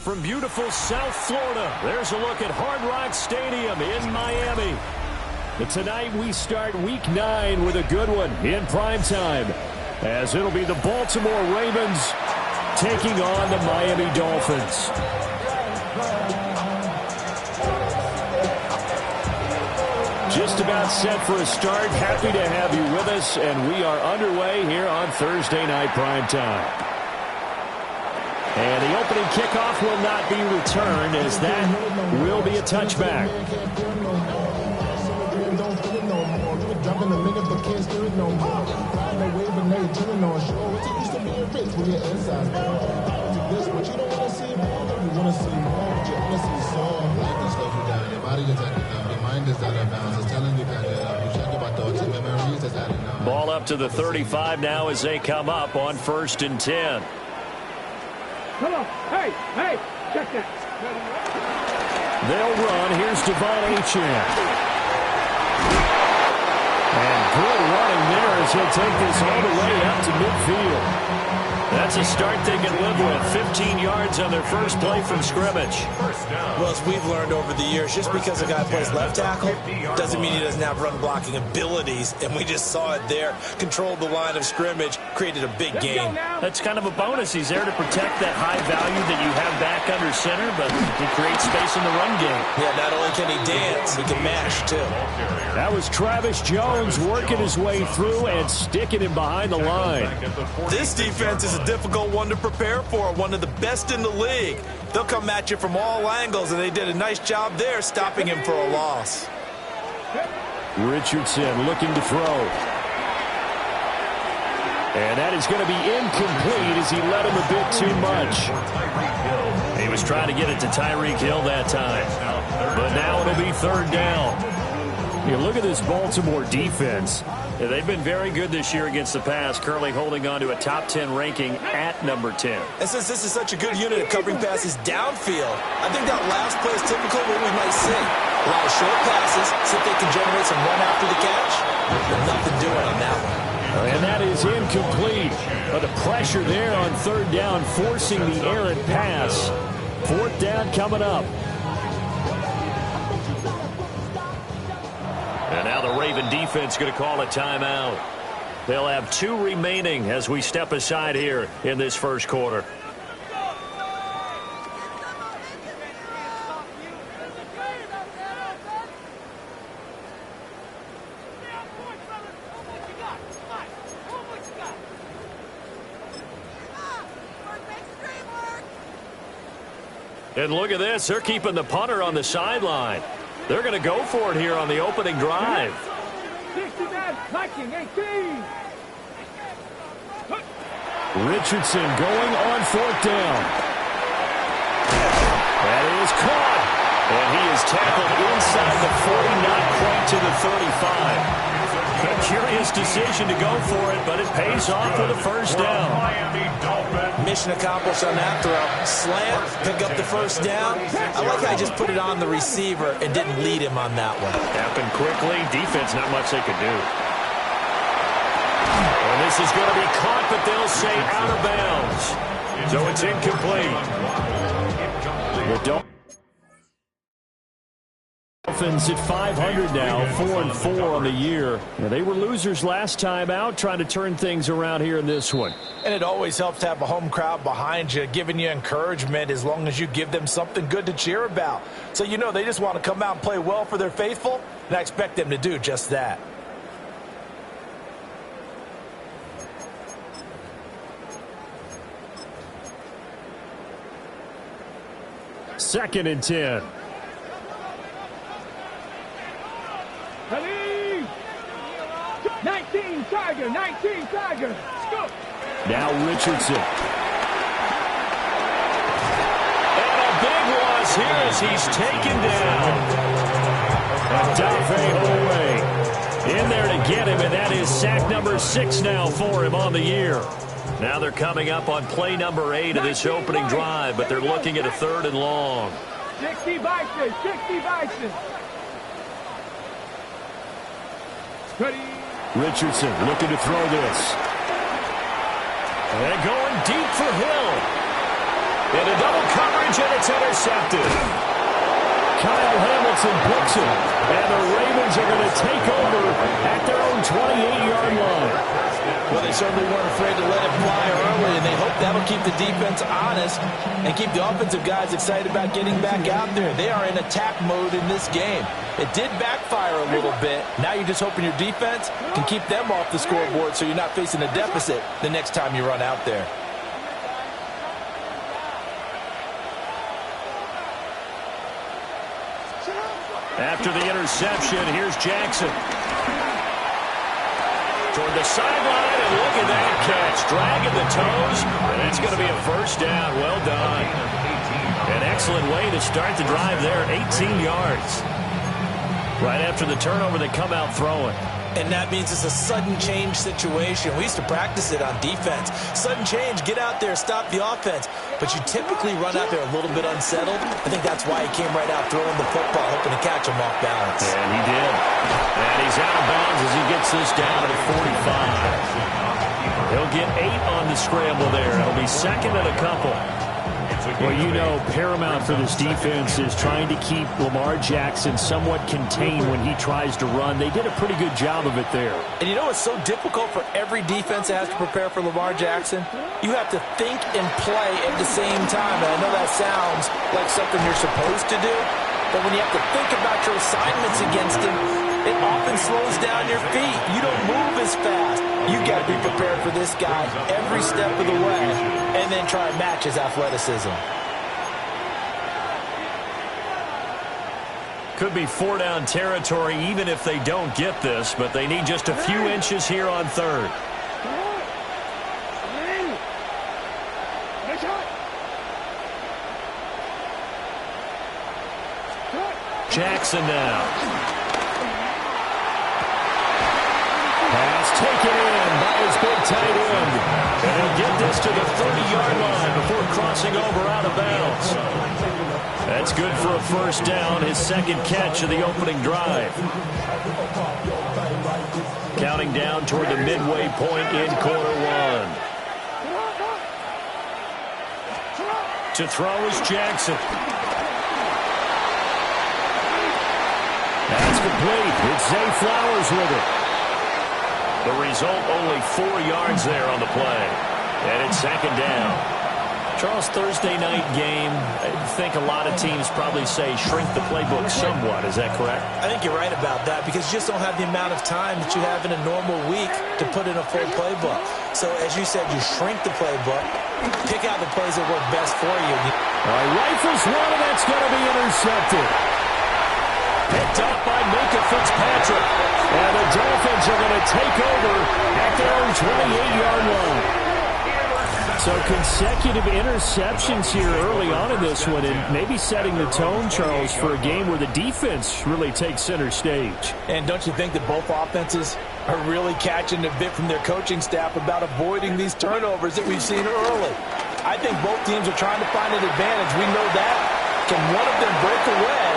from beautiful South Florida. There's a look at Hard Rock Stadium in Miami. And tonight we start Week 9 with a good one in primetime, as it'll be the Baltimore Ravens taking on the Miami Dolphins. Just about set for a start. Happy to have you with us, and we are underway here on Thursday Night Primetime. And the opening kickoff will not be returned, as that will be a touchback. Ball up to the 35 now as they come up on 1st and 10. Come on. Hey, check that. They'll run. Here's Devon Achane. And good running there as he'll take this all the way up to midfield. That's a start they can live with. 15 yards on their first play from scrimmage. Well, as we've learned over the years, just because a guy plays left tackle doesn't mean he doesn't have run blocking abilities. And we just saw it there. Controlled the line of scrimmage, created a big gain. That's kind of a bonus. He's there to protect that high value that you have back under center, but he creates space in the run game. Yeah, not only can he dance, he can mash, too. That was Travis Jones working his way through and sticking him behind the line. This defense is a difficult one to prepare for, one of the best in the league. They'll come at you from all angles, and they did a nice job there stopping him for a loss. Richardson looking to throw. And that is going to be incomplete as he led him a bit too much. He was trying to get it to Tyreek Hill that time. But now it'll be 3rd down. You look at this Baltimore defense. They've been very good this year against the pass, currently holding on to a top 10 ranking at number 10. And since this is such a good unit at covering passes downfield, I think that last play is typical of what we might see. A lot of short passes, so that they can generate some run after the catch. But nothing doing on that one. And that is incomplete. But the pressure there on 3rd down, forcing the errant pass. 4th down coming up. And now the Raven defense going to call a timeout. They'll have 2 remaining as we step aside here in this first quarter. And look at this. They're keeping the punter on the sideline. They're going to go for it here on the opening drive. 69, blocking, 18. Richardson going on 4th down. That is caught. And he is tackled inside the 40, not quite to the 35. A curious decision to go for it, but it pays off for the 1st down. Mission accomplished on that throw. Slant, pick up the 1st down. I like how I just put it on the receiver and didn't lead him on that one. Happened quickly. Defense, not much they could do. And this is going to be caught, but they'll say out of bounds. So it's incomplete. The Dolphins at 500 now, 4-4 on the year. And they were losers last time out, trying to turn things around here in this one. And it always helps to have a home crowd behind you, giving you encouragement as long as you give them something good to cheer about. So you know they just want to come out and play well for their faithful, and I expect them to do just that. Second and 10. 19 Tiger, 19 Tiger. Let's go. Now Richardson. And a big loss here as he's taken down. And Dafe Oweh in there to get him, and that is sack number 6 now for him on the year. Now they're coming up on play number 8 of this opening drive, but they're looking at a 3rd and long. 60 Bison, 60 Bison. Ready. Richardson looking to throw this. And going deep for Hill. Into double coverage, and it's intercepted. Kyle Hamilton picks it, and the Ravens are going to take over at their own 28-yard line. Well, they certainly weren't afraid to let it fly early, and they hope that'll keep the defense honest and keep the offensive guys excited about getting back out there. They are in attack mode in this game. It did backfire a little bit. Now you're just hoping your defense can keep them off the scoreboard so you're not facing a deficit the next time you run out there. After the interception, here's Jackson. Toward the sideline, and look at that catch. Dragging the toes, and that's going to be a first down. Well done. An excellent way to start the drive there, 18 yards. Right after the turnover, they come out throwing. And that means it's a sudden change situation. We used to practice it on defense. Sudden change, get out there, stop the offense. But you typically run out there a little bit unsettled. I think that's why he came right out throwing the football, hoping to catch him off balance. And he did. And he's out of bounds as he gets this down to the 45. He'll get 8 on the scramble there. It'll be second and a couple. Well, you know, paramount for this defense is trying to keep Lamar Jackson somewhat contained when he tries to run. They did a pretty good job of it there. And you know it's so difficult for every defense that has to prepare for Lamar Jackson? You have to think and play at the same time. And I know that sounds like something you're supposed to do, but when you have to think about your assignments against him, it often slows down your feet. You don't move as fast. You've got to be prepared for this guy every step of the way and then try and match his athleticism. Could be 4-down territory even if they don't get this, but they need just a few inches here on third. Jackson now. Pass taken in by his big tight end. And he'll get this to the 30-yard line before crossing over out of bounds. That's good for a first down, his second catch of the opening drive. Counting down toward the midway point in quarter one. To throw is Jackson. That's complete. It's Zay Flowers with it. The result, only 4 yards there on the play. And it's second down. Charles, Thursday night game, I think a lot of teams probably say shrink the playbook somewhat. Is that correct? I think you're right about that because you just don't have the amount of time that you have in a normal week to put in a full playbook. So, as you said, you shrink the playbook, pick out the plays that work best for you. Rifles one, and that's going to be intercepted. Picked up by Minkah Fitzpatrick. And the Dolphins are going to take over at their own 28-yard line. So consecutive interceptions here early on in this one, and maybe setting the tone, Charles, for a game where the defense really takes center stage. And don't you think that both offenses are really catching a bit from their coaching staff about avoiding these turnovers that we've seen early? I think both teams are trying to find an advantage. We know that. Can one of them break away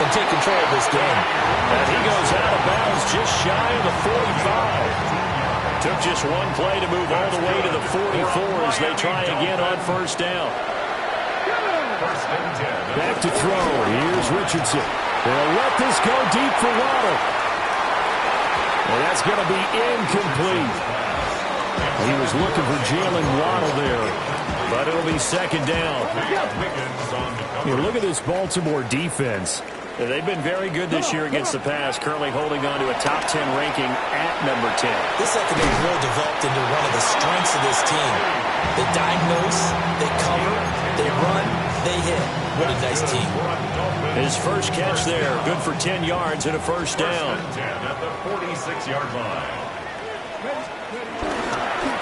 and take control of this game? And he goes out of bounds just shy of the 45. Took just one play to move all the way to the 44 as they try again on first down. Back to throw. Here's Richardson. They'll let this go deep for Waddle. And that's going to be incomplete. He was looking for Jalen Waddle there, but it'll be second down. You look at this Baltimore defense. They've been very good this year against the pass, currently holding on to a top 10 ranking at number 10. This secondary really developed into one of the strengths of this team. They diagnose, they cover, they run, they hit. What a nice team. His first catch there, good for 10 yards and a first down. At the 46-yard line.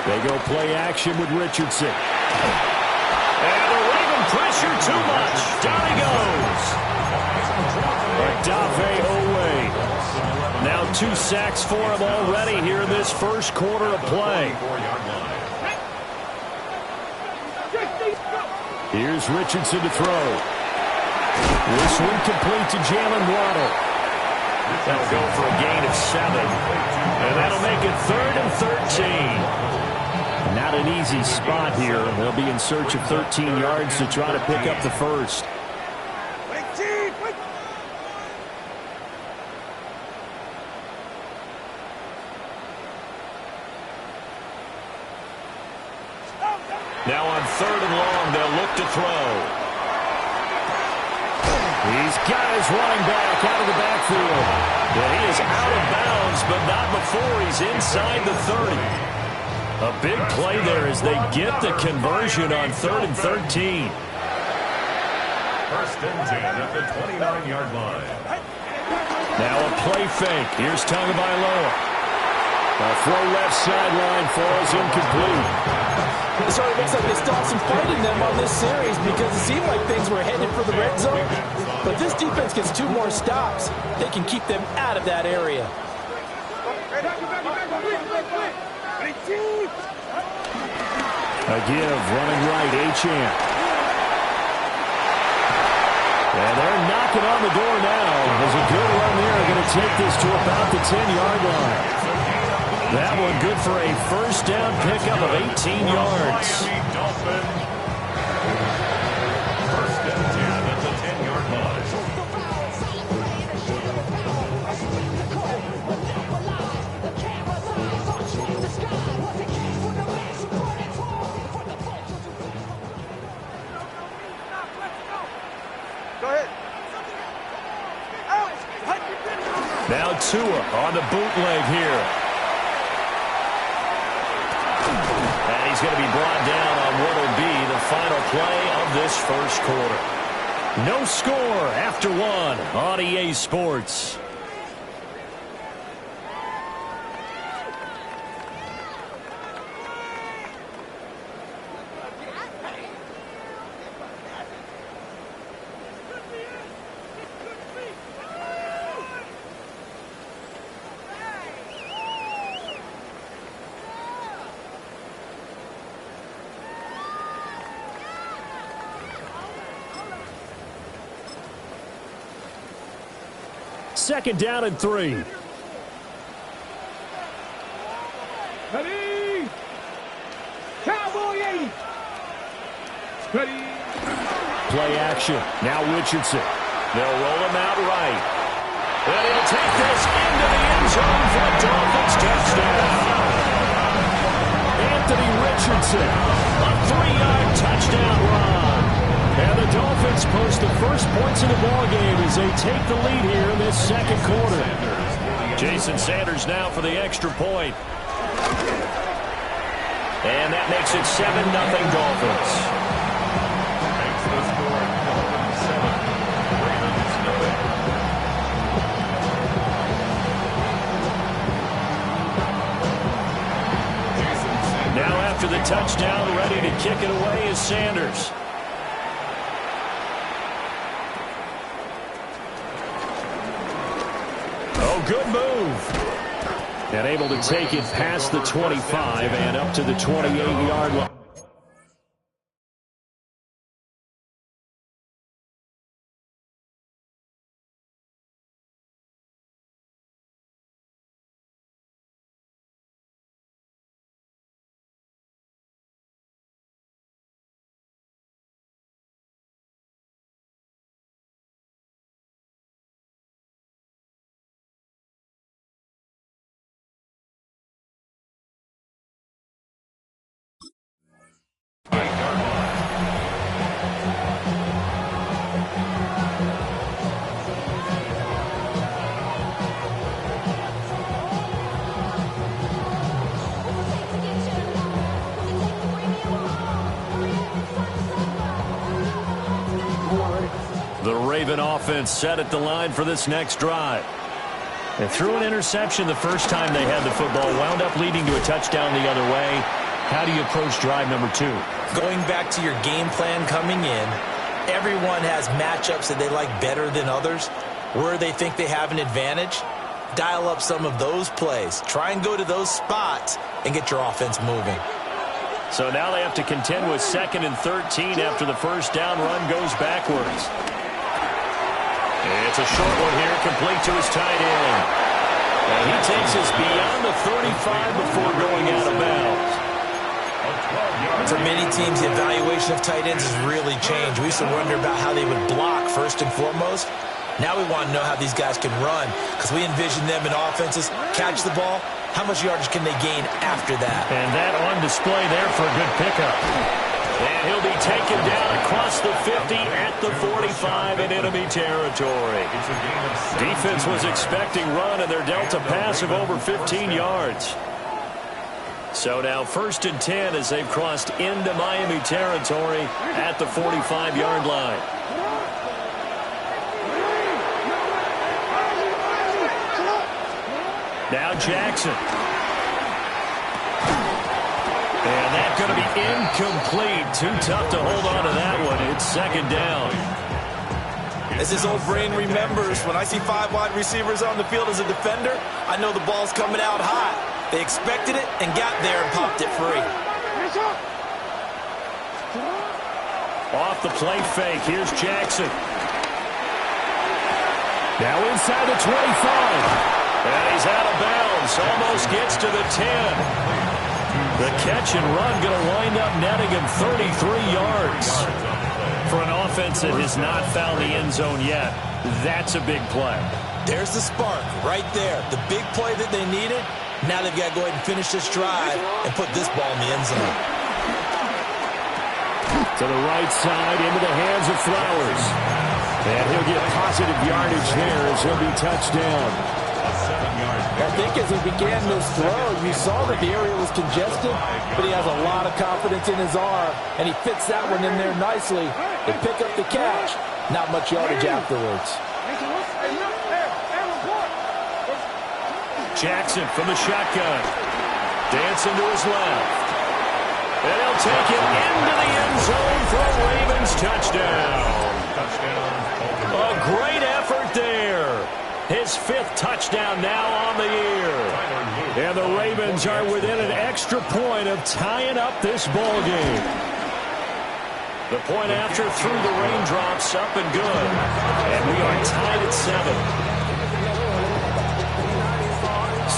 They go play action with Richardson. And the Raven pressure too much. Down he goes. Odafe Oweh. Now 2 sacks for him already here in this first quarter of play. Here's Richardson to throw. This one complete to Jalen Waddle. That'll go for a gain of 7. And that'll make it 3rd and 13. Not an easy spot here. They'll be in search of 13 yards to try to pick up the first. Now on 3rd and long, they'll look to throw. He's got his running back out of the backfield. Yeah, he is out of bounds, but not before he's inside the 30. A big play there as they get the conversion on 3rd and 13. 1st and 10 at the 29-yard line. Now a play fake. Here's Tagovailoa. A throw left sideline falls incomplete. So it looks like they still have some fight in them on this series because it seemed like things were headed for the red zone. But this defense gets 2 more stops. They can keep them out of that area. A give, running right, Achane. And they're knocking on the door now. There's a good run there. Going to take this to about the 10-yard line. That one good for a first down pickup of 18 yards. 1st and 10 at the 10-yard line. Go ahead. Now Tua on the bootleg here. And he's going to be brought down on what will be the final play of this first quarter. No score after 1 on EA Sports. Second down and 3. Ready? Cowboy 80. Ready? Play action. Now Richardson. They'll roll him out right. And he'll take this into the end zone for a Dolphins touchdown. Anthony Richardson, a 3-yard touchdown run. And the Dolphins post the first points in the ballgame as they take the lead here in this second quarter. Jason Sanders now for the extra point. And that makes it 7-0 Dolphins. Makes the score Dolphins 7, Ravens 0. Now after the touchdown, ready to kick it away is Sanders. Oh, good move. And able to take it past the 25 and up to the 28-yard line. The Raven offense set at the line for this next drive. They threw an interception the first time they had the football, wound up leading to a touchdown the other way. How do you approach drive number 2? Going back to your game plan coming in, everyone has matchups that they like better than others. Where they think they have an advantage, dial up some of those plays. Try and go to those spots and get your offense moving. So now they have to contend with 2nd and 13 after the first down run goes backwards. It's a short one here, complete to his tight end. And he takes us beyond the 35 before going out of bounds. For many teams, the evaluation of tight ends has really changed. We used to wonder about how they would block first and foremost. Now we want to know how these guys can run, because we envision them in offenses, catch the ball, how much yardage can they gain after that? And that on display there for a good pickup. And he'll be taken down across the 50 at the 45 in enemy territory. Defense was expecting run, and they're dealt a pass of over 15 yards. So now 1st and 10 as they've crossed into Miami territory at the 45-yard line. Now Jackson. And that's going to be incomplete. Too tough to hold on to that one. It's 2nd down. As his old brain remembers, when I see 5 wide receivers on the field as a defender, I know the ball's coming out hot. They expected it and got there and popped it free. Off the play fake. Here's Jackson. Now inside the 25. And he's out of bounds. Almost gets to the 10. The catch and run going to wind up netting him 33 yards. For an offense that has not found the end zone yet, that's a big play. There's the spark right there. The big play that they needed. Now they've got to go ahead and finish this drive and put this ball in the end zone. To the right side, into the hands of Flowers. And he'll get positive yardage there as he'll be touched down. I think as he began this throw, you saw that the area was congested, but he has a lot of confidence in his arm, and he fits that one in there nicely. They pick up the catch. Not much yardage afterwards. Jackson from the shotgun. Dancing to his left. And he'll take it into the end zone for a Ravens touchdown. A great effort there. His 5th touchdown now on the year. And the Ravens are within an extra point of tying up this ball game. The point after through the raindrops, up and good. And we are tied at 7.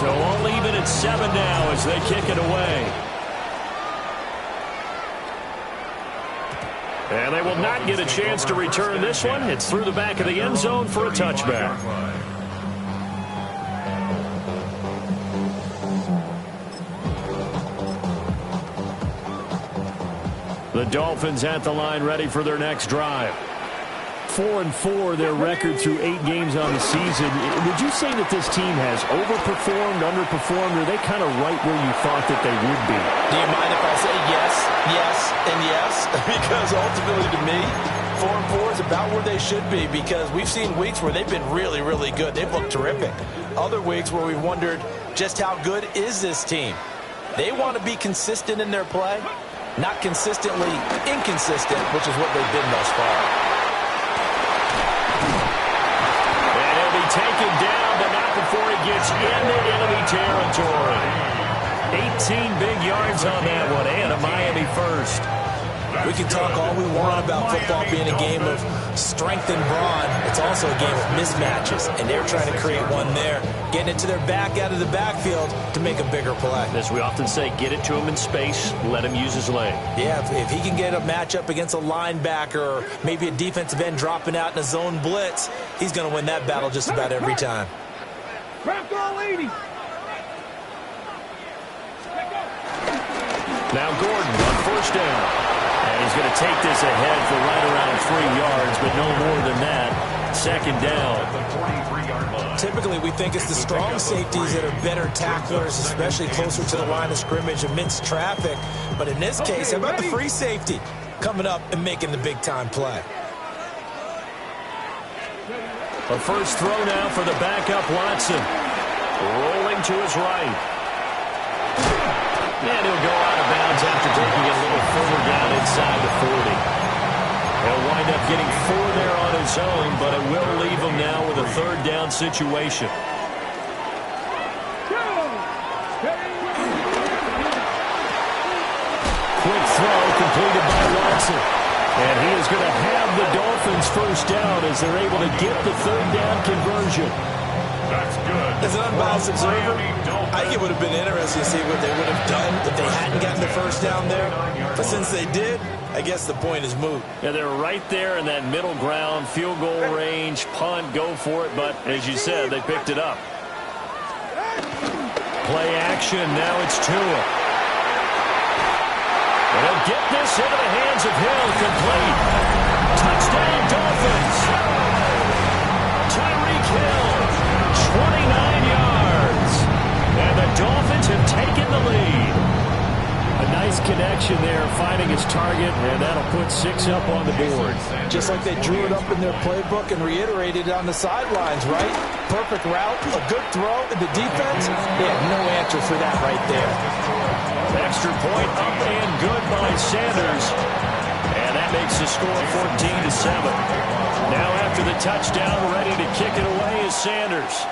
So all even at 7 now as they kick it away. And they will not get a chance to return this one. It's through the back of the end zone for a touchback. The Dolphins at the line ready for their next drive. 4-4 their record through 8 games on the season. Would you say that this team has overperformed, underperformed, or are they kind of right where you thought that they would be? Do you mind if I say yes, yes, and yes? Because ultimately to me, 4-4 is about where they should be, because we've seen weeks where they've been really, really good. They've looked terrific. Other weeks where we've wondered just how good is this team. They want to be consistent in their play, not consistently inconsistent, which is what they've been thus far. Taken down, but not before he gets into enemy territory. 18 big yards on that one, and a Miami first. We can talk all we want about football being a game of strength and brawn. It's also a game of mismatches, and they're trying to create one there, getting it to their back out of the backfield to make a bigger play. As we often say, get it to him in space, let him use his leg. Yeah, if he can get a matchup against a linebacker or maybe a defensive end dropping out in a zone blitz, he's going to win that battle just about every time. Now Gordon on 1st down. And he's going to take this ahead for right around 3 yards, but no more than that. 2nd down. Typically, we think it's the strong safeties that are better tacklers, especially closer to the line of scrimmage amidst traffic. But in this case, how about the free safety coming up and making the big-time play? A first throw now for the backup Watson. Rolling to his right. And he'll go out of bounds after taking it a little further down inside the 40. He'll wind up getting 4 there on his own, but it will leave him now with a 3rd down situation. Quick throw completed by Watson. And he is going to have the Dolphins first down as they're able to get the 3rd down conversion. That's good. As an unbiased observer, I think it would have been interesting to see what they would have done if they hadn't gotten the first down there. But since they did, I guess the point is moot. Yeah, they're right there in that middle ground, field goal range, punt, go for it. But as you said, they picked it up. Play action. Now it's Tua. And he'll get this into the hands of Hill. Complete. Touchdown, Dolphins. Tyreek Hill, 29 yards. And the Dolphins have taken the lead. A nice connection there, finding his target, and that'll put 6 up on the board. Just like they drew it up in their playbook and reiterated it on the sidelines, right? Perfect route, a good throw, and the defense, they had no answer for that right there. Extra point up and good by Sanders. And that makes the score 14-7. Now after the touchdown, ready to kick it away is Sanders.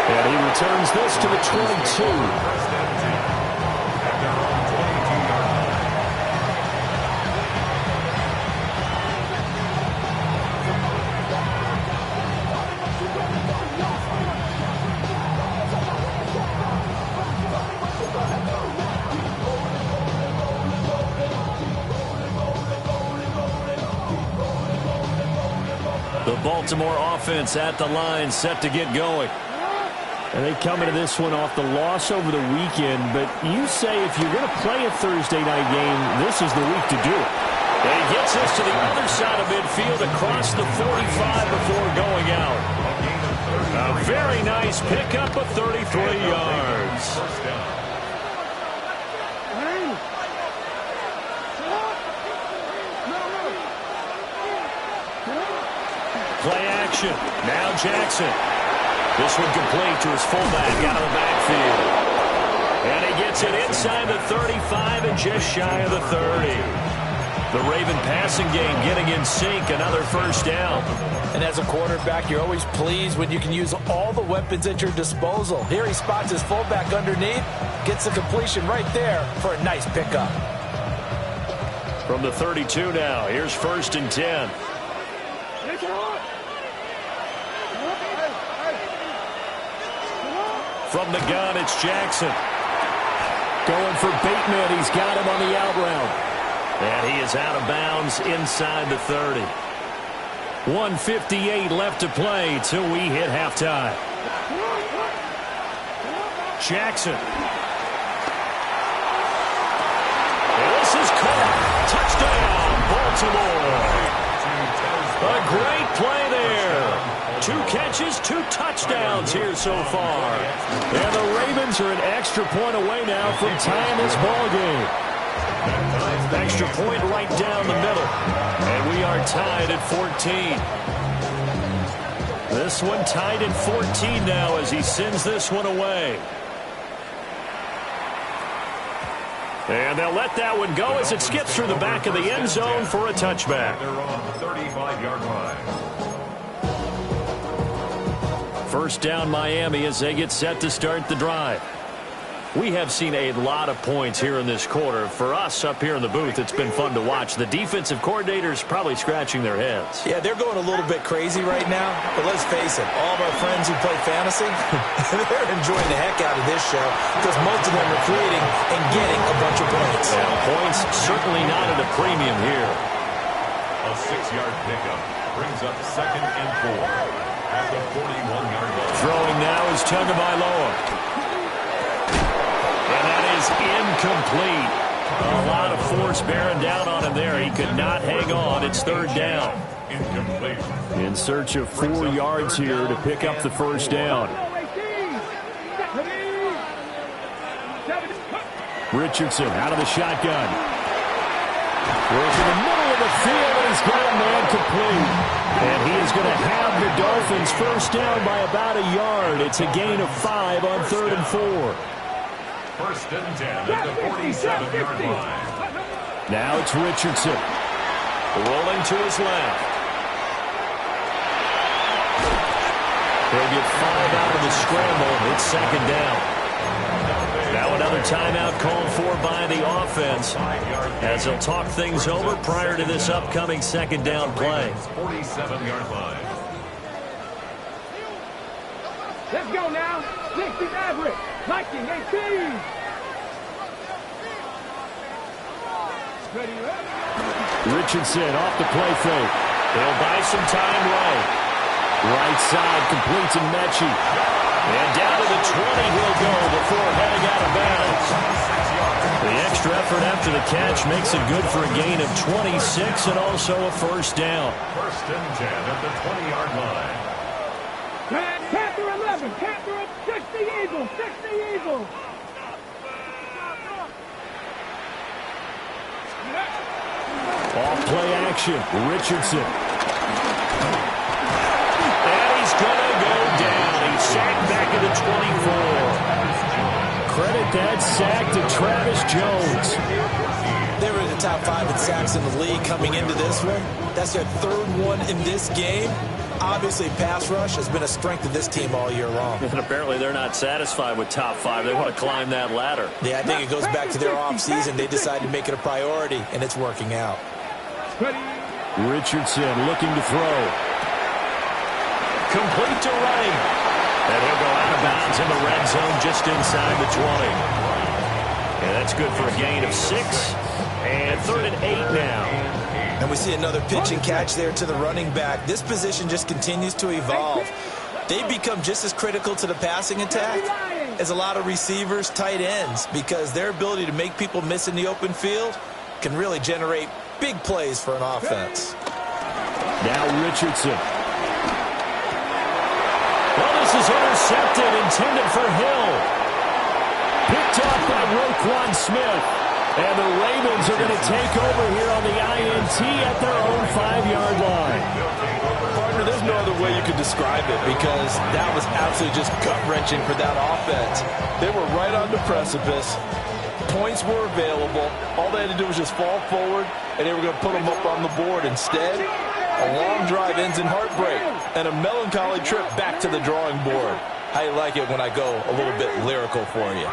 And he returns this to the 22. The Baltimore offense at the line, set to get going. And they come into this one off the loss over the weekend, but you say if you're going to play a Thursday night game, this is the week to do it. And he gets us to the other side of midfield across the 45 before going out. A very nice pickup of 33 yards. Play action. Now Jackson. This one complete to his fullback out of the backfield. And he gets it inside the 35 and just shy of the 30. The Raven passing game getting in sync. Another first down. And as a quarterback, you're always pleased when you can use all the weapons at your disposal. Here he spots his fullback underneath. Gets the completion right there for a nice pickup. From the 32 now. Here's 1st and 10. From the gun, it's Jackson. Going for Bateman. He's got him on the out route. And he is out of bounds inside the 30. 1:58 left to play till we hit halftime. Jackson. And this is caught. Touchdown, Baltimore. A great play there. 2 catches, 2 touchdowns here so far. And the Ravens are an extra point away now from tying this ball game. Extra point right down the middle. And we are tied at 14. This one tied at 14 now as he sends this one away. And they'll let that one go as it skips through the back of the end zone for a touchback. They're on the 35-yard line. First down Miami as they get set to start the drive. We have seen a lot of points here in this quarter. For us up here in the booth, it's been fun to watch. The defensive coordinators probably scratching their heads. Yeah, they're going a little bit crazy right now. But let's face it, all of our friends who play fantasy, they're enjoying the heck out of this show because most of them are creating and getting a bunch of points. Yeah, points certainly not at a premium here. A 6-yard pickup brings up 2nd and 4 at the 41-yard line. Throwing now is Tagovailoa. And that is incomplete. A lot of force bearing down on him there. He could not hang on. It's 3rd down. Incomplete. In search of 4 yards here to pick up the first down. Richardson out of the shotgun. Goes in the middle of the field, and he's got a man complete. And he is going to have the Dolphins first down by about a yard. It's a gain of 5 on 3rd and 4. 1st and 10 at the 47-yard line. Now it's Richardson. Rolling to his left. He'll get 5 out of the scramble. It's 2nd down. Now another another timeout called for by the offense as they'll talk things over prior to this upcoming second down play. 47-yard line. Let's go now. 60 average. Liking 18. Ready, ready. Richardson off the play fake. They'll buy some time right. Right side completes and Mechie. And down to the 20 he'll go before heading out of bounds. The extra effort after the catch makes it good for a gain of 26 and also a first down. First and 10 at the 20-yard line. Panther 11. Panther 60 Eagles. 60 Eagles. Off play action. Richardson. And he's going to go down. He's sacked back at the 24. Credit that sack to Travis Jones. They were in the top 5 in sacks in the league coming into this one. That's their third one in this game. Obviously, pass rush has been a strength of this team all year long. And apparently they're not satisfied with top 5. They want to climb that ladder. Yeah, I think it goes back to their offseason. They decided to make it a priority, and it's working out. Richardson looking to throw. Complete to Wright. And he'll go out of bounds in the red zone just inside the 20. And that's good for a gain of 6. And 3rd and 8 now. And we see another pitch and catch there to the running back. This position just continues to evolve. They become just as critical to the passing attack as a lot of receivers, tight ends, because their ability to make people miss in the open field can really generate big plays for an offense. Now Richardson. Well, this is intercepted, intended for Hill. Picked up by Roquan Smith. And the Ravens are going to take over here on the INT at their own 5-yard line. Partner, there's no other way you could describe it because that was absolutely just gut-wrenching for that offense. They were right on the precipice. Points were available. All they had to do was just fall forward, and they were going to put them up on the board. Instead, a long drive ends in heartbreak and a melancholy trip back to the drawing board. I like it when I go a little bit lyrical for you.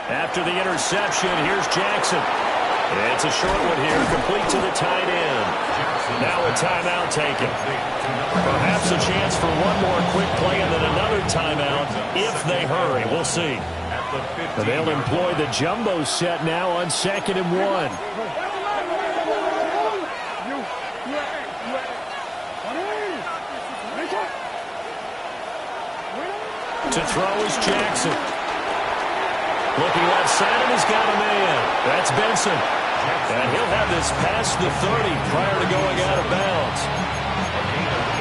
After the interception, here's Jackson. It's a short one here, complete to the tight end. Now a timeout taken. Perhaps a chance for one more quick play and then another timeout if they hurry. We'll see. But they'll employ the jumbo set now on 2nd and 1. To throw is Jackson. Looking left side, and he's got a man. That's Benson. And he'll have this past the 30 prior to going out of bounds.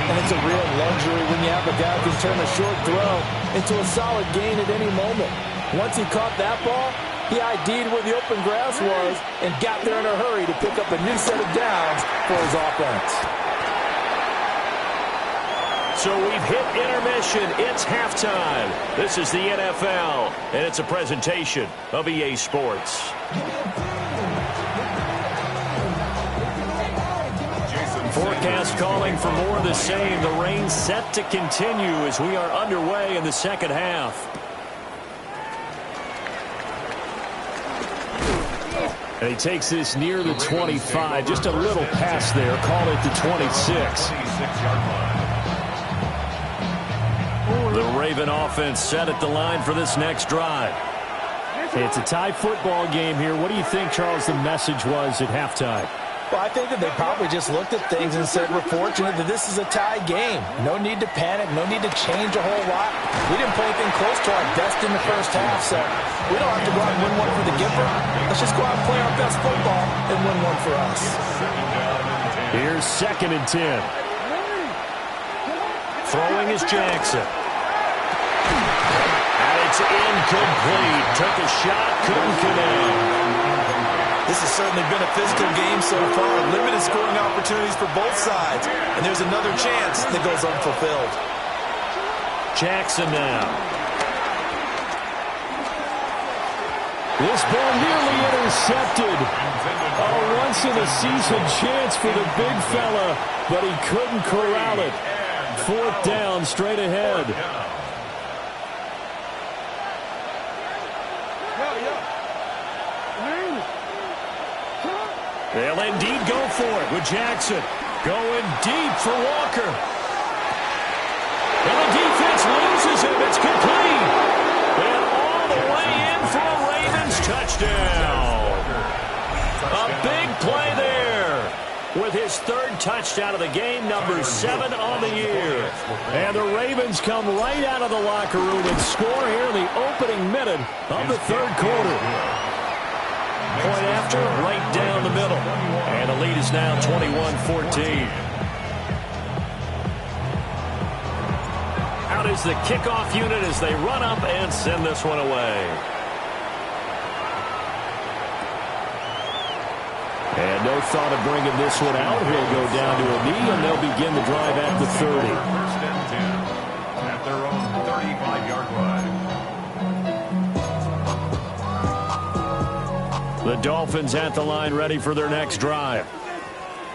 And it's a real luxury when you have a guy who can turn a short throw into a solid gain at any moment. Once he caught that ball, he ID'd where the open grass was and got there in a hurry to pick up a new set of downs for his offense. So we've hit intermission. It's halftime. This is the NFL, and it's a presentation of EA Sports. Forecast calling for more of the same. The rain set to continue as we are underway in the second half. And he takes this near the 25. Just a little pass there. Call it the 26. The Raven offense set at the line for this next drive. It's a tie football game here. What do you think, Charles, the message was at halftime? Well, I think that they probably just looked at things and said, we're fortunate that this is a tie game. No need to panic. No need to change a whole lot. We didn't play anything close to our best in the first half, so we don't have to go out and win one for the giver. Let's just go out and play our best football and win one for us. Here's 2nd and 10. Throwing is Jackson. And it's incomplete. Took a shot, couldn't connect. This has certainly been a physical game so far. Limited scoring opportunities for both sides. And there's another chance that goes unfulfilled. Jackson now. This ball nearly intercepted. A once-in-a-season chance for the big fella, but he couldn't corral it. 4th down straight ahead. They'll indeed go for it with Jackson. Going deep for Walker. And the defense loses him. It's complete. And all the way in for a Ravens touchdown. A big play there with his 3rd touchdown of the game, number 7 on the year. And the Ravens come right out of the locker room and score here in the opening minute of the 3rd quarter. Point after, right down the middle. And the lead is now 21-14. Out is the kickoff unit as they run up and send this one away. And no thought of bringing this one out. He'll go down to a knee, and they'll begin the drive at the 30. First and 10 at their own 35-yard line. The Dolphins at the line ready for their next drive.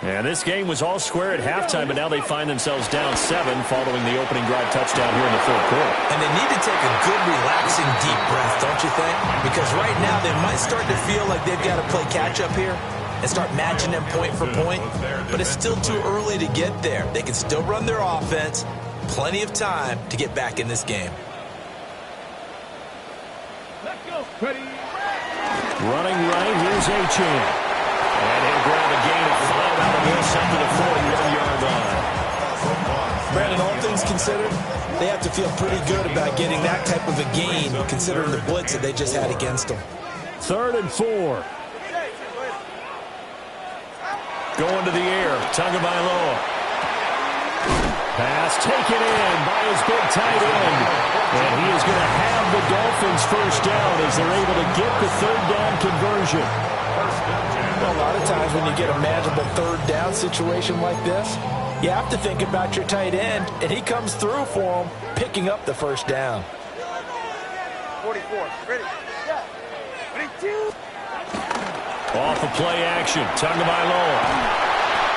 And this game was all square at halftime, but now they find themselves down 7 following the opening drive touchdown here in the 3rd quarter. And they need to take a good, relaxing, deep breath, don't you think? Because right now they might start to feel like they've got to play catch-up here and start matching them point for point. But it's still too early to get there. They can still run their offense. Plenty of time to get back in this game. Let's go. Ready. Running right, here's Achane. And he'll grab a gain of 5 out of this up to the 41-yard line. Brandon, all things considered, they have to feel pretty good about getting that type of a gain considering the blitz that they just had against them. 3rd and 4. Going to the air, Tagovailoa. Pass taken in by his big tight end. And he is going to have the Dolphins first down as they're able to get the 3rd down conversion. Well, a lot of times when you get a manageable 3rd down situation like this, you have to think about your tight end, and he comes through for him, picking up the first down. 44. Ready. Yeah. Ready, 2. Off of play action, Tagovailoa.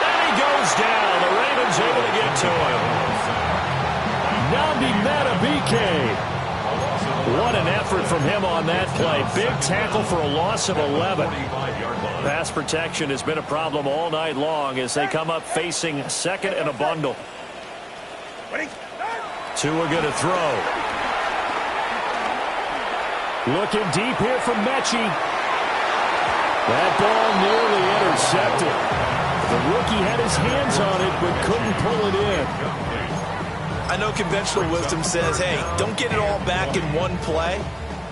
And he goes down. The Ravens able to get to him. Nnamdi Madubuike. What an effort from him on that play. Big tackle for a loss of 11. Pass protection has been a problem all night long as they come up facing 2nd and a bundle. Tua going to throw. Looking deep here from Mechie. That ball nearly intercepted. The rookie had his hands on it but couldn't pull it in. I know conventional wisdom says, hey, don't get it all back in one play.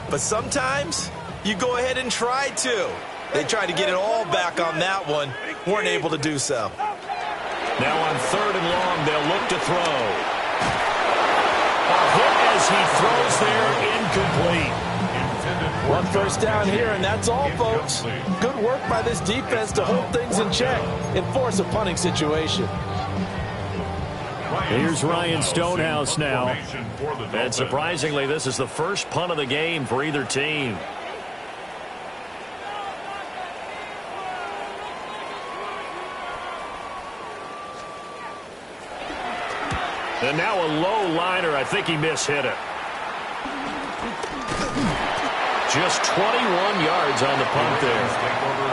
But sometimes you go ahead and try to. They tried to get it all back on that one. Weren't able to do so. Now on 3rd and long, they'll look to throw. A hit as he throws there, incomplete. 1 first down here, and that's all, folks. Good work by this defense to hold things in check and force a punting situation. Here's Ryan Stonehouse now. And surprisingly, this is the first punt of the game for either team. And now a low liner. I think he mishit it. Just 21 yards on the punt there.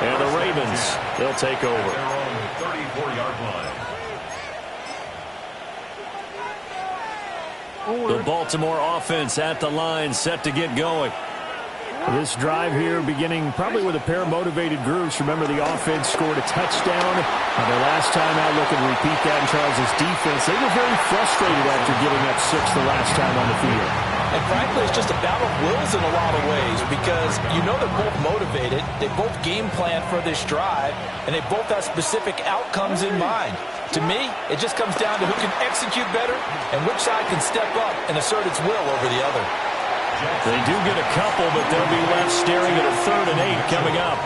And the Ravens, they'll take over. 34-yard line. The Baltimore offense at the line, set to get going. This drive here beginning probably with a pair of motivated groups. Remember, the offense scored a touchdown on their last time out. Look and repeat that in Charles' defense. They were very frustrated after giving up 6 the last time on the field. And frankly, it's just a battle of wills in a lot of ways because you know they're both motivated. They both game plan for this drive, and they both have specific outcomes in mind. To me, it just comes down to who can execute better and which side can step up and assert its will over the other. They do get a couple, but they'll be left staring at a 3rd and 8 coming up.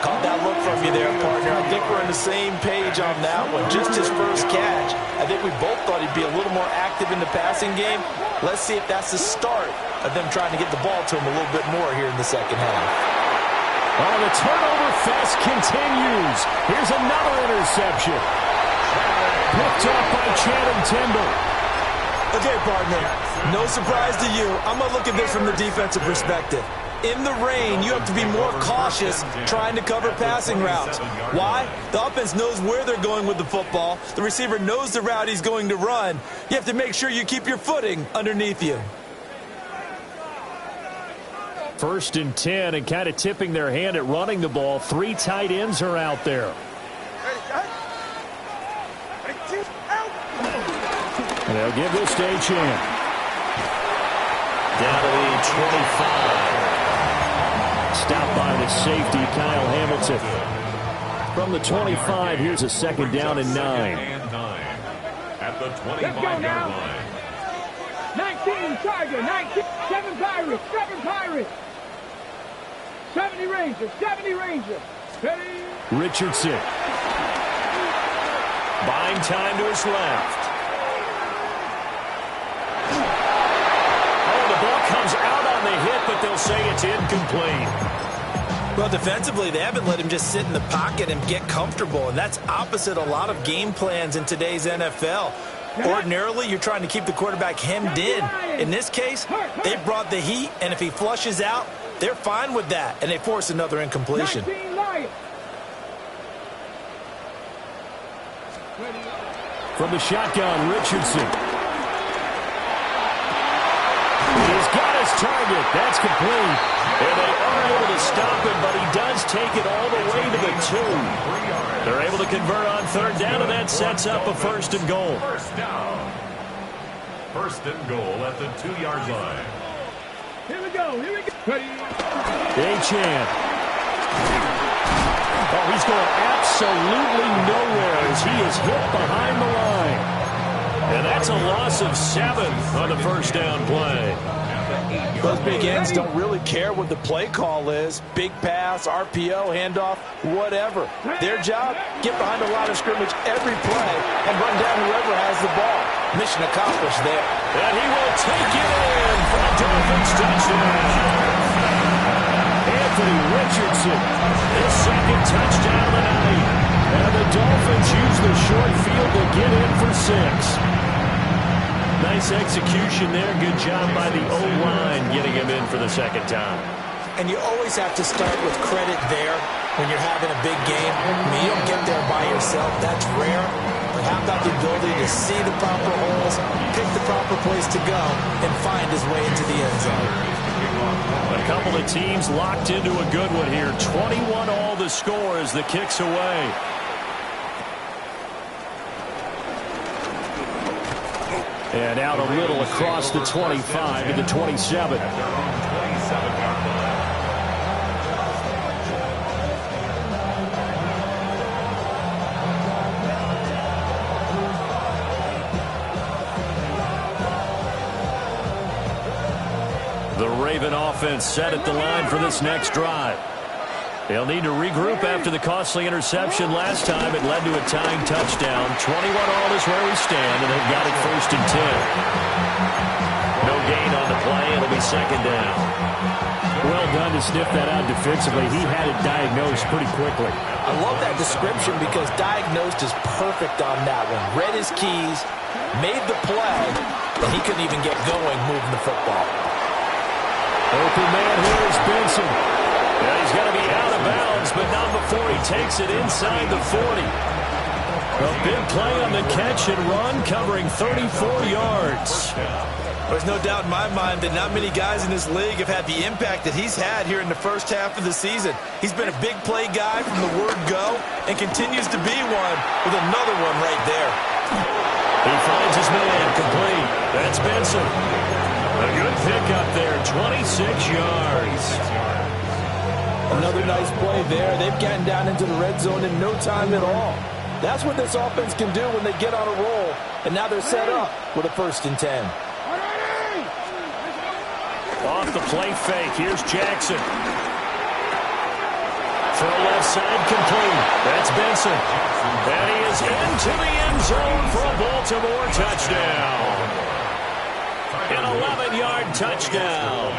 Caught that look from you there, partner. I think we're on the same page on that one. Just his first catch. I think we both thought he'd be a little more active in the passing game. Let's see if that's the start of them trying to get the ball to him a little bit more here in the second half. Oh, the turnover fest continues. Here's another interception. Picked up by Channing Tindall. Okay, partner, no surprise to you. I'm going to look at this from the defensive perspective. In the rain, you have to be more cautious trying to cover passing routes. Why? The offense knows where they're going with the football. The receiver knows the route he's going to run. You have to make sure you keep your footing underneath you. 1st and 10, and kind of tipping their hand at running the ball. 3 tight ends are out there. And they'll give this to A-Chan. Down to the 25. Stopped by the safety, Kyle Hamilton. From the 25, here's a 2nd down and 9. At the 25-yard line. 19 Tiger, 19, 7 Pirates, 7 Pirates. 70 Rangers, 70 Rangers. Ready? Richardson. Buying time to his left. Oh, the ball comes out on the hit, but they'll say it's incomplete. Well, defensively, they haven't let him just sit in the pocket and get comfortable, and that's opposite a lot of game plans in today's NFL. Ordinarily, you're trying to keep the quarterback hemmed in. In this case, they brought the heat, and if he flushes out, they're fine with that, and they force another incompletion. From the shotgun, Richardson. He's got his target. That's complete. And they are able to stop him, but he does take it all the way to the 2. They're able to convert on 3rd down, and that sets up a 1st and goal. 1st down. 1st and goal at the 2-yard line. Here we go, here we go. A-Chan. Oh, he's going absolutely nowhere as he is hit behind the line. And that's a loss of 7 on the 1st down play. Those big ends don't really care what the play call is. Big pass, RPO, handoff, whatever. Their job, get behind the line of scrimmage every play and run down whoever has the ball. Mission accomplished there. And he will take it in for a Dolphins touchdown. Anthony Richardson, his 2nd touchdown of the night. And the Dolphins use the short field to get in for 6. Nice execution there. Good job by the O-line getting him in for the 2nd time. And you always have to start with credit there when you're having a big game. I mean, you don't get there by yourself. That's rare. But how about the ability to see the proper holes, pick the proper place to go, and find his way into the end zone? A couple of teams locked into a good one here. 21 all the score as the kick's away. And out a little across the 25 to the 27. The Raven offense set at the line for this next drive. They'll need to regroup after the costly interception last time. It led to a tying touchdown. 21 all is where we stand, and they've got it 1st and 10. No gain on the play. It'll be 2nd down. Well done to sniff that out defensively. He had it diagnosed pretty quickly. I love that description because diagnosed is perfect on that one. Read his keys, made the play, and he couldn't even get going moving the football. Open man here is Benson. Yeah, he's got to be out of bounds, but not before he takes it inside the 40. A big play on the catch and run, covering 34 yards. There's no doubt in my mind that not many guys in this league have had the impact that he's had here in the 1st half of the season. He's been a big play guy from the word go and continues to be one with another one right there. He finds his man complete. That's Benson. A good pickup there, 26 yards. Another nice play there. They've gotten down into the red zone in no time at all. That's what this offense can do when they get on a roll. And now they're set up with a 1st and 10. Off the play fake, here's Jackson. For a left side complete. That's Benson. And he is into the end zone for a Baltimore touchdown. An 11-yard touchdown.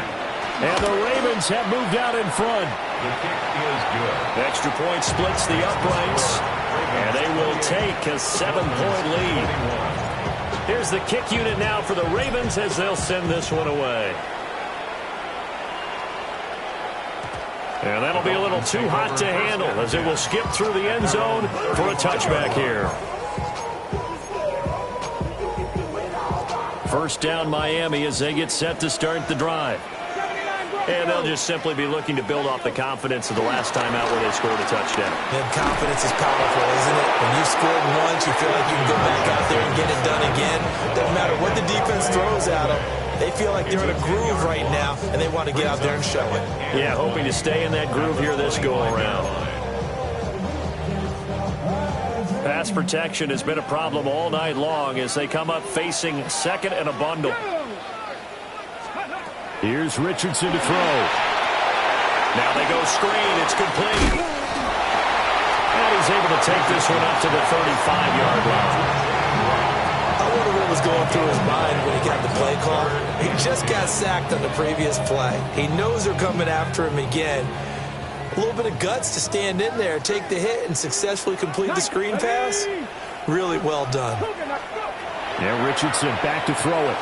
And the Ravens have moved out in front. The kick is good. Extra point splits the uprights. And they will take a 7-point lead. Here's the kick unit now for the Ravens as they'll send this one away. And that'll be a little too hot to handle as it will skip through the end zone for a touchback here. First down Miami as they get set to start the drive. And they'll just simply be looking to build off the confidence of the last time out where they scored a touchdown. And confidence is powerful, isn't it? When you've scored once, you feel like you can go back out there and get it done again. Doesn't matter what the defense throws at them. They feel like they're in a groove right now, and they want to get out there and show it. Yeah, hoping to stay in that groove here this go-around. Pass protection has been a problem all night long as they come up facing second and a bundle. Here's Richardson to throw. Now they go screen. It's complete. And he's able to take this one up to the 35-yard line. I wonder what was going through his mind when he got the play call. He just got sacked on the previous play. He knows they're coming after him again. A little bit of guts to stand in there, take the hit, and successfully complete the screen pass. Really well done. Yeah, Richardson back to throw it.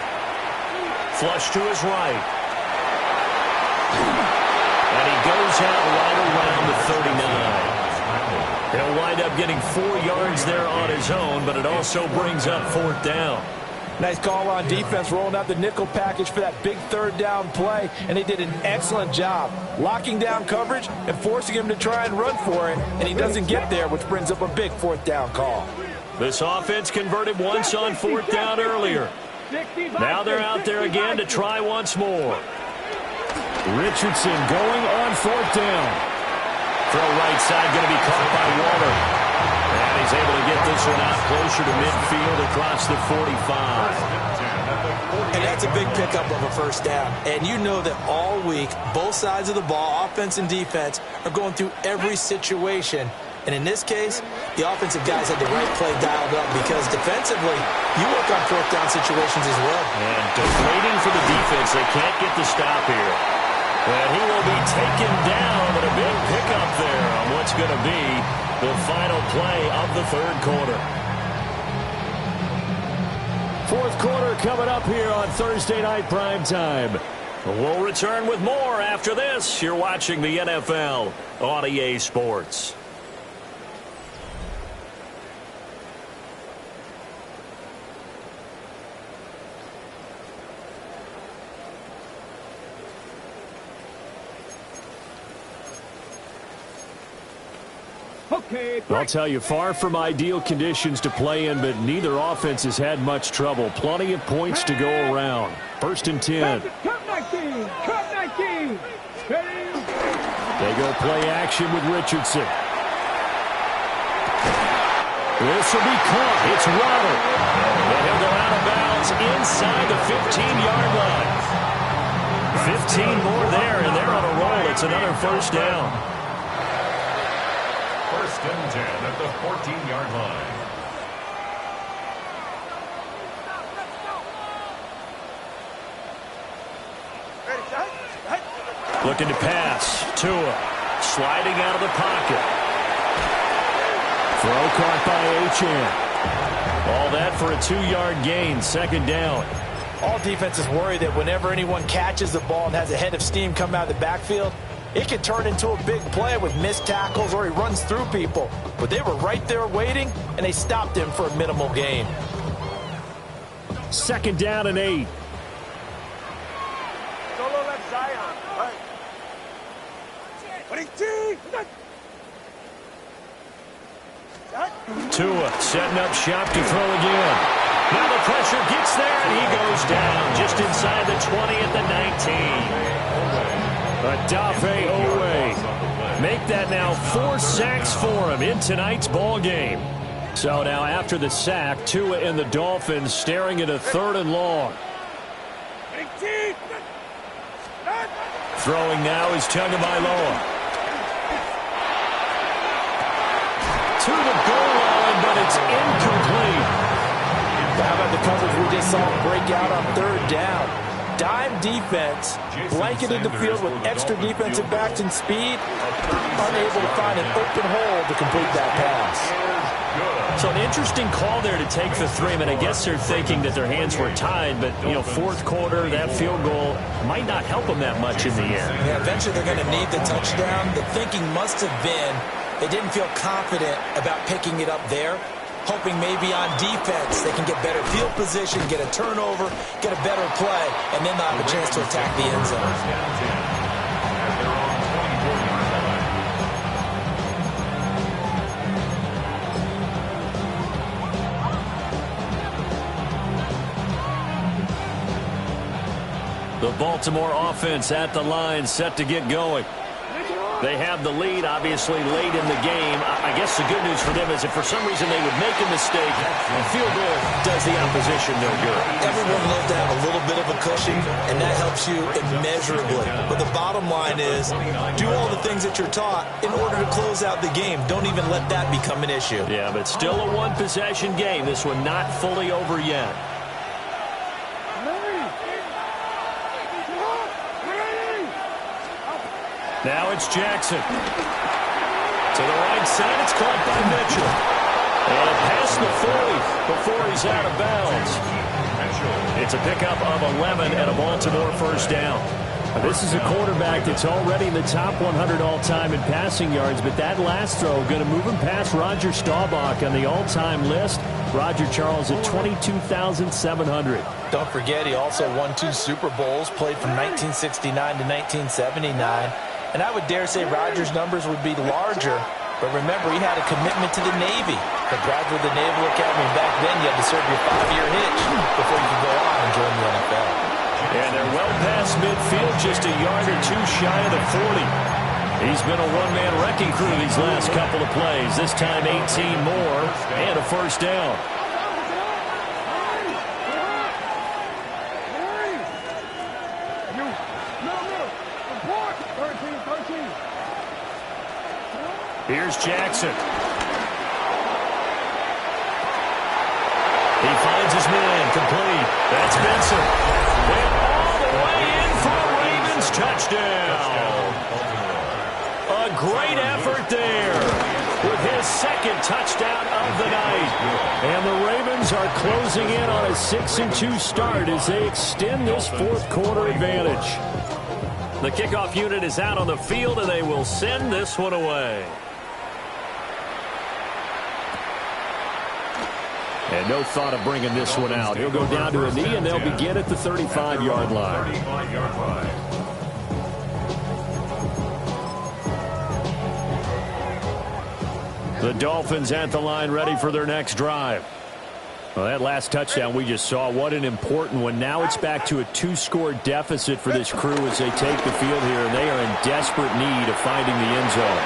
Flush to his right. And he goes out right around the 39. He'll wind up getting 4 yards there on his own, but it also brings up 4th down. Nice call on defense, rolling out the nickel package for that big 3rd down play, and they did an excellent job locking down coverage and forcing him to try and run for it, and he doesn't get there, which brings up a big 4th down call. This offense converted once on 4th down earlier. Now they're out there again to try once more. Richardson going on 4th down. Throw right side going to be caught by Waller. And he's able to get this one out closer to midfield across the 45. And that's a big pickup of a 1st down. And you know that all week, both sides of the ball, offense and defense, are going through every situation. And in this case, the offensive guys had the right play dialed up because defensively, you work on 4th down situations as well. And deflating for the defense. They can't get the stop here. And he will be taken down, but a big pickup there on what's going to be the final play of the 3rd quarter. 4th quarter coming up here on Thursday Night Primetime. We'll return with more after this. You're watching the NFL on EA Sports. I'll tell you, far from ideal conditions to play in, but neither offense has had much trouble. Plenty of points to go around. 1st and 10. They go play action with Richardson. This will be caught. It's Waddle. And he'll go out of bounds inside the 15-yard line. 15 more there, and they're on a roll. It's another 1st down. 1st and 10 at the 14-yard line. Looking to pass. Tua sliding out of the pocket. Throw caught by Achane. All that for a 2-yard gain. 2nd down. All defenses worry that whenever anyone catches the ball and has a head of steam come out of the backfield, it can turn into a big play with missed tackles or he runs through people. But they were right there waiting, and they stopped him for a minimal gain. 2nd down and 8. Tua setting up shop to throw again. Now the pressure gets there, and he goes down just inside the 20 at the 19. Odafe Owe. Make that now 4 sacks for him in tonight's ball game. So now after the sack, Tua and the Dolphins staring at a 3rd and long. Throwing now is Tagovailoa. To the goal line, but it's incomplete. How about the coverage we just saw break out on 3rd down? Dime defense, blanketed the field with extra defensive backs and speed, unable to find an open hole to complete that pass. So an interesting call there to take the 3. I mean, I guess they're thinking that their hands were tied, but, you know, fourth quarter, that field goal might not help them that much in the end. Yeah, eventually they're going to need the touchdown. The thinking must have been they didn't feel confident about picking it up there, hoping maybe on defense they can get better field position, get a turnover, get a better play, and then they'll have a chance to attack the end zone. The Baltimore offense at the line, set to get going. They have the lead, obviously, late in the game. I guess the good news for them is if for some reason they would make a mistake, a field goal does the opposition no good. Everyone loves to have a little bit of a cushion, and that helps you immeasurably. But the bottom line is, do all the things that you're taught in order to close out the game. Don't even let that become an issue. Yeah, but still a one-possession game. This one not fully over yet. Now it's Jackson. To the right side, it's caught by Mitchell. And past the 40 before he's out of bounds. It's a pickup of 11 and a Baltimore first down. This is a quarterback that's already in the top 100 all-time in passing yards, but that last throw going to move him past Roger Staubach on the all-time list. Roger Charles at 22,700. Don't forget, he also won 2 Super Bowls, played from 1969 to 1979. And I would dare say Rodgers' numbers would be larger, but remember, he had a commitment to the Navy. To graduate the Naval Academy back then, you had to serve your 5-year hitch before you could go on and join the NFL. And they're well past midfield, just a yard or 2 shy of the 40. He's been a one-man wrecking crew these last couple of plays. This time 18 more and a first down. Here's Jackson. He finds his man, complete. That's Benson. And all the way in for a Ravens touchdown. A great effort there with his second touchdown of the night. And the Ravens are closing in on a 6-2 start as they extend this fourth quarter advantage. The kickoff unit is out on the field, and they will send this one away. And no thought of bringing this one out. He'll go down to a knee, and they'll begin at the 35-yard line. The Dolphins at the line, ready for their next drive. Well, that last touchdown we just saw, what an important one. Now it's back to a 2-score deficit for this crew as they take the field here, and they are in desperate need of finding the end zone.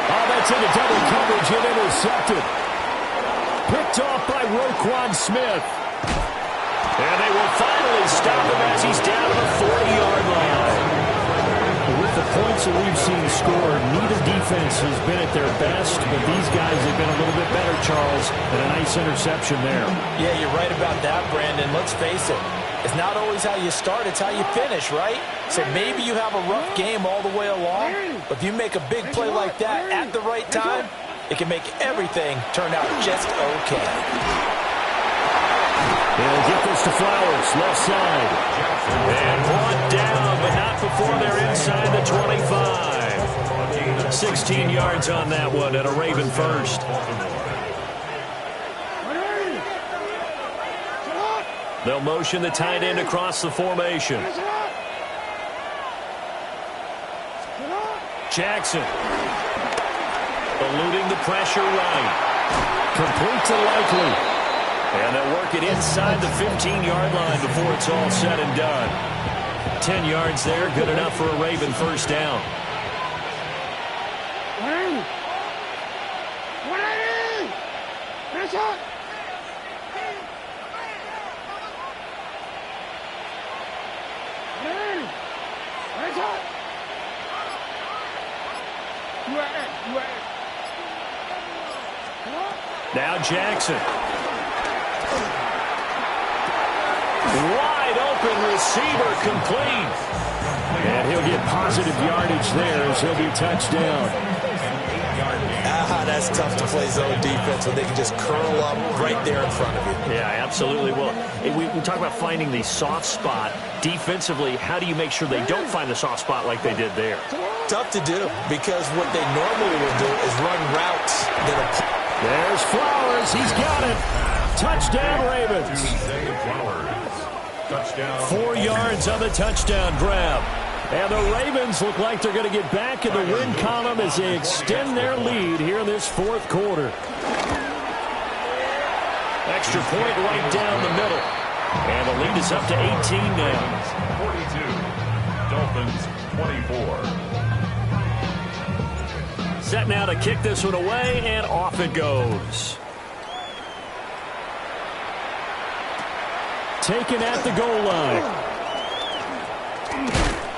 Oh, that's into double coverage and intercepted. Picked off by Roquan Smith. And they will finally stop him as he's down to the 40-yard line. With the points that we've seen scored, neither defense has been at their best, but these guys have been a little bit better, Charles, and a nice interception there. Yeah, you're right about that, Brandon. Let's face it. It's not always how you start, it's how you finish, right? So maybe you have a rough game all the way along, but if you make a big play like that at the right time, it can make everything turn out just okay. They'll get this to Flowers, left side. And brought down, but not before they're inside the 25. 16 yards on that one, and a Raven first. They'll motion the tight end across the formation. Jackson. Eluding the pressure right. Complete to Likely. And they'll work it inside the 15-yard line before it's all said and done. 10 yards there, good enough for a Raven first down. Now Jackson. Wide open receiver, complete. And he'll get positive yardage there as he'll be touched down. it's tough to play zone defense when they can just curl up right there in front of you. Yeah, absolutely. Well, we talk about finding the soft spot. Defensively, how do you make sure they don't find the soft spot like they did there? Tough to do, because what they normally will do is run routes that There's Flowers. He's got it. Touchdown, Ravens. 4 yards on the touchdown grab. And the Ravens look like they're going to get back in the win column as they extend their lead here in this fourth quarter. Extra point right down the middle. And the lead is up to 18 now. 42, Dolphins 24. Set now to kick this one away, and off it goes. Taken at the goal line.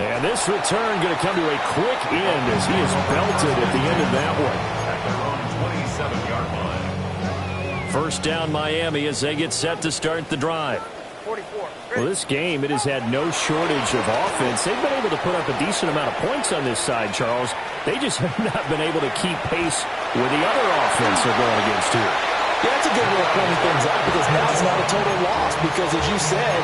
And this return going to come to a quick end as he is belted at the end of that one. At their own 27-yard line. First down Miami as they get set to start the drive. Well, this game, it has had no shortage of offense. They've been able to put up a decent amount of points on this side, Charles. They just have not been able to keep pace with the other offense they're going against here. Yeah, that's a good way of pointing things out, because now it's not a total loss, because as you said,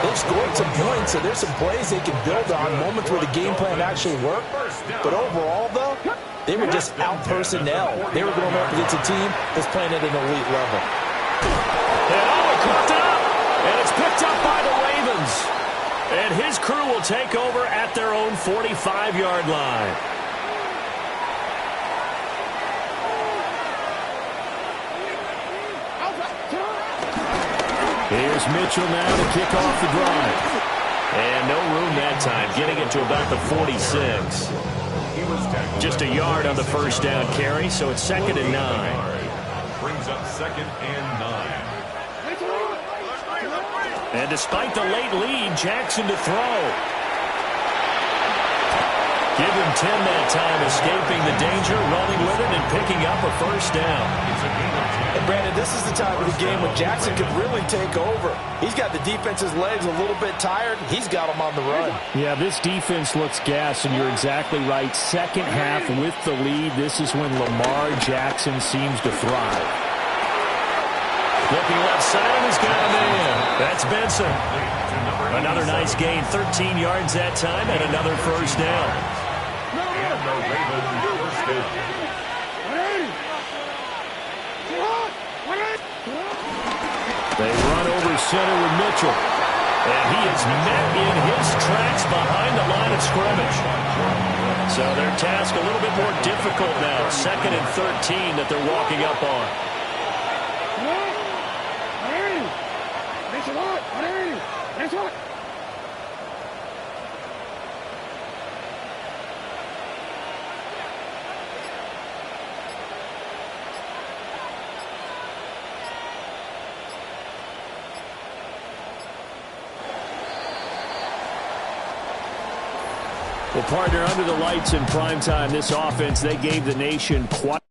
they've scored some points, so there's some plays they can build on, moments where the game plan actually worked. But overall, though, they were just out personnel. They were going up against a team that's playing at an elite level. And it cooked up, and it's picked up by the Ravens. And his crew will take over at their own 45-yard line. Here's Mitchell now to kick off the drive. And no room that time, getting it to about the 46. Just a yard on the first down carry, so it's 2nd and 9. Brings up 2nd and 9. And despite the late lead, Jackson to throw. Give him 10 that time, escaping the danger, running with it, and picking up a first down. And Brandon, this is the time of the game when Jackson could really take over. He's got the defense's legs a little bit tired. He's got them on the run. Yeah, this defense looks gassed, and you're exactly right. Second half with the lead, this is when Lamar Jackson seems to thrive. Looking left side, and he's got a man. That's Benson. Another nice gain, 13 yards that time, and another first down. And the Ravens first down. They run over center with Mitchell. And he is met in his tracks behind the line of scrimmage. So their task a little bit more difficult now. 2nd and 13 that they're walking up on. Well, partner, under the lights in primetime, this offense, they gave the nation quite